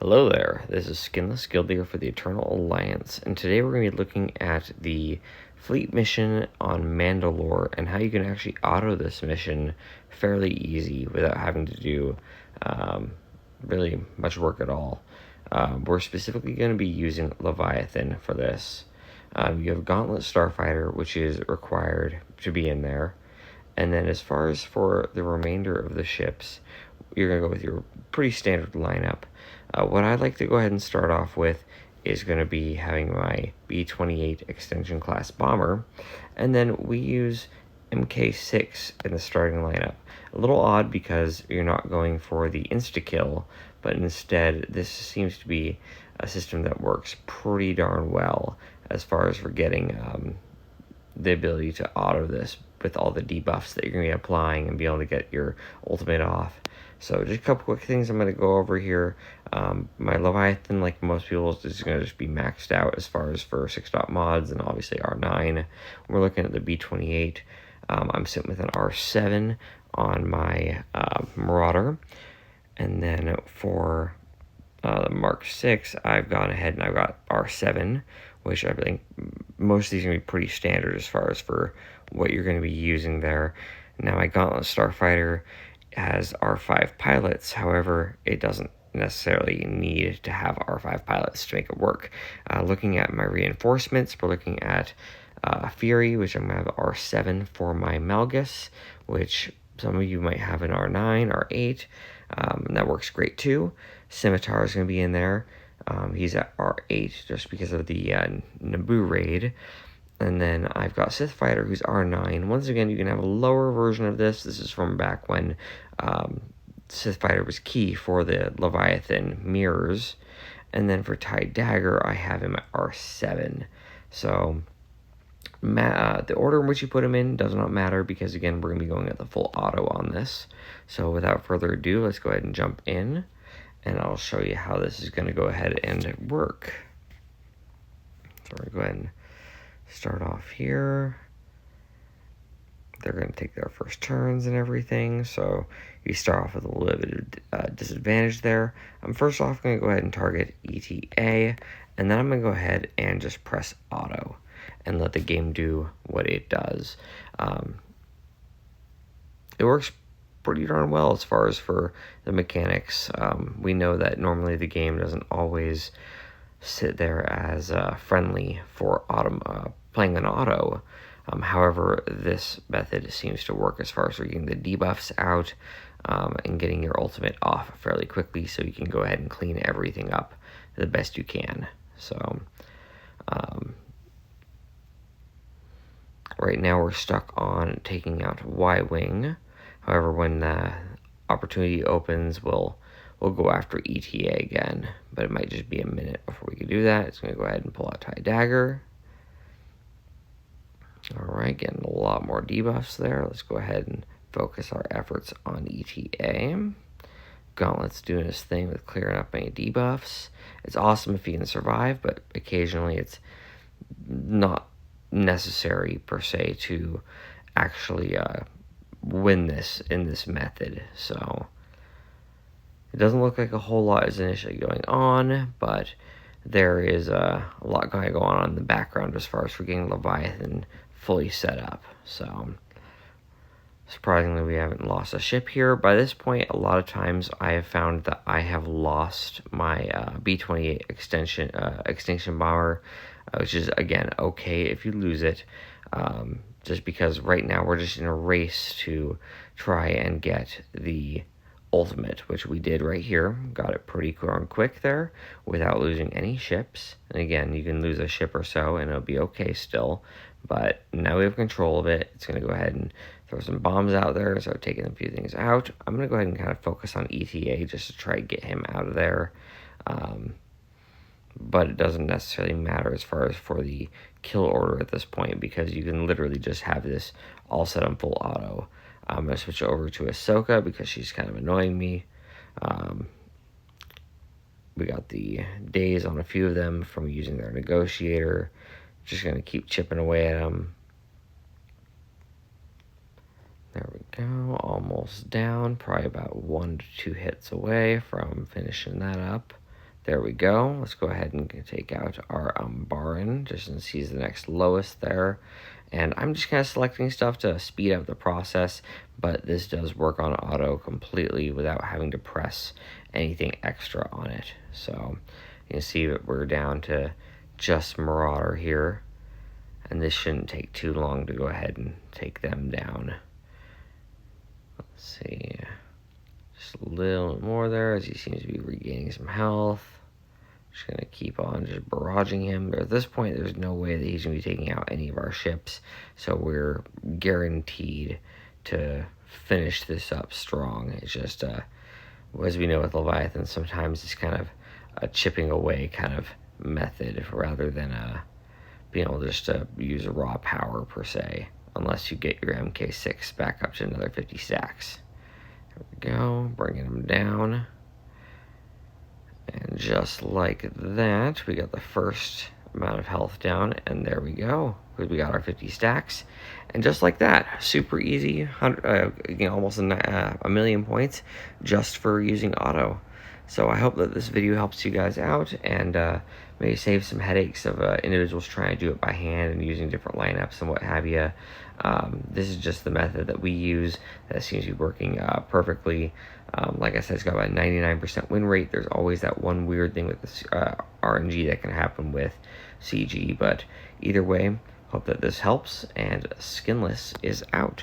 Hello there, this is Skinless Guildier for the Eternal Alliance, and today we're going to be looking at the fleet mission on Mandalore and how you can actually auto this mission fairly easy without having to do really much work at all. We're specifically going to be using Leviathan for this. You have Gaunlet Starfighter, which is required to be in there. And then as far as for the remainder of the ships, you're going to go with your pretty standard lineup. What I'd like to go ahead and start off with is going to be having my B-28 extension class bomber, and then we use MK6 in the starting lineup. A little odd because you're not going for the insta-kill, but instead this seems to be a system that works pretty darn well as far as for getting the ability to auto this with all the debuffs that you're going to be applying and be able to get your ultimate off. So just a couple quick things I'm going to go over here. My Leviathan, like most people, is going to just be maxed out as far as for 6-dot mods and obviously R9. We're looking at the B-28. I'm sitting with an R7 on my Marauder. And then for the Mark 6, I've gone ahead and I've got R7, which I think most of these are going to be pretty standard as far as for what you're going to be using there. Now my Gauntlet Starfighter has R5 pilots, however, it doesn't necessarily need to have R5 pilots to make it work. Looking at my reinforcements, we're looking at Fury, which I'm going to have R7 for my Malgus, which some of you might have an R9, R8, and that works great too. Scimitar is going to be in there. He's at R8 just because of the Naboo raid. And then I've got Sith Fighter, who's R9. Once again, you can have a lower version of this. This is from back when Sith Fighter was key for the Leviathan mirrors. And then for Dagger, I have him at R7. So the order in which you put him in does not matter because, again, we're going to be going at the full auto on this. So without further ado, let's go ahead and jump in. And I'll show you how this is going to go ahead and work. So we're going to go ahead and start off here. They're going to take their first turns and everything, so you start off with a little bit of disadvantage there. I'm first off going to go ahead and target ETA, and then I'm going to go ahead and just press auto and let the game do what it does. It works pretty darn well as far as for the mechanics. We know that normally the game doesn't always sit there as friendly for playing an auto. However, this method seems to work as far as getting the debuffs out and getting your ultimate off fairly quickly, so you can go ahead and clean everything up the best you can. So right now we're stuck on taking out Y-Wing. However, when the opportunity opens, we'll go after ETA again, but it might just be a minute before we can do that. It's going to go ahead and pull out Dagger. Alright, getting a lot more debuffs there. Let's go ahead and focus our efforts on ETA. Gauntlet's doing his thing with clearing up any debuffs. It's awesome if you can survive, but occasionally it's not necessary per se to actually win this in this method. So it doesn't look like a whole lot is initially going on, but there is a lot going to go on in the background as far as for getting Leviathan fully set up. So surprisingly, we haven't lost a ship here. By this point, a lot of times I have found that I have lost my B-28 extinction bomber, which is, again, okay if you lose it. Just because right now we're just in a race to try and get the ultimate, which we did right here. Got it pretty darn quick there without losing any ships. And again, you can lose a ship or so and it'll be okay still. But now we have control of it. It's going to go ahead and throw some bombs out there, so taking a few things out. I'm going to go ahead and kind of focus on ETA just to try to get him out of there. But it doesn't necessarily matter as far as for the kill order at this point, because you can literally just have this all set on full auto. I'm going to switch over to Ahsoka because she's kind of annoying me. We got the days on a few of them from using their negotiator. Just going to keep chipping away at them. There we go, almost down, probably about 1 to 2 hits away from finishing that up. There we go. Let's go ahead and take out our Baron, just since he's the next lowest there. And I'm just kind of selecting stuff to speed up the process, but this does work on auto completely without having to press anything extra on it. So you can see that we're down to just Marauder here, and this shouldn't take too long to go ahead and take them down. Let's see, just a little more there as he seems to be regaining some health. Just going to keep on just barraging him. But at this point, there's no way that he's going to be taking out any of our ships. So we're guaranteed to finish this up strong. It's just, as we know with Leviathan, sometimes it's kind of a chipping away kind of method rather than being able just to use raw power per se. Unless you get your MK6 back up to another 50 stacks. There we go, bringing him down. And just like that, we got the first amount of health down, and there we go. We got our 50 stacks. And just like that, super easy, almost a million points just for using auto. So I hope that this video helps you guys out, and maybe save some headaches of individuals trying to do it by hand and using different lineups and what have you. This is just the method that we use that seems to be working perfectly. Like I said, it's got about a 99% win rate. There's always that one weird thing with this RNG that can happen with CG, but either way, hope that this helps, and Skinless is out.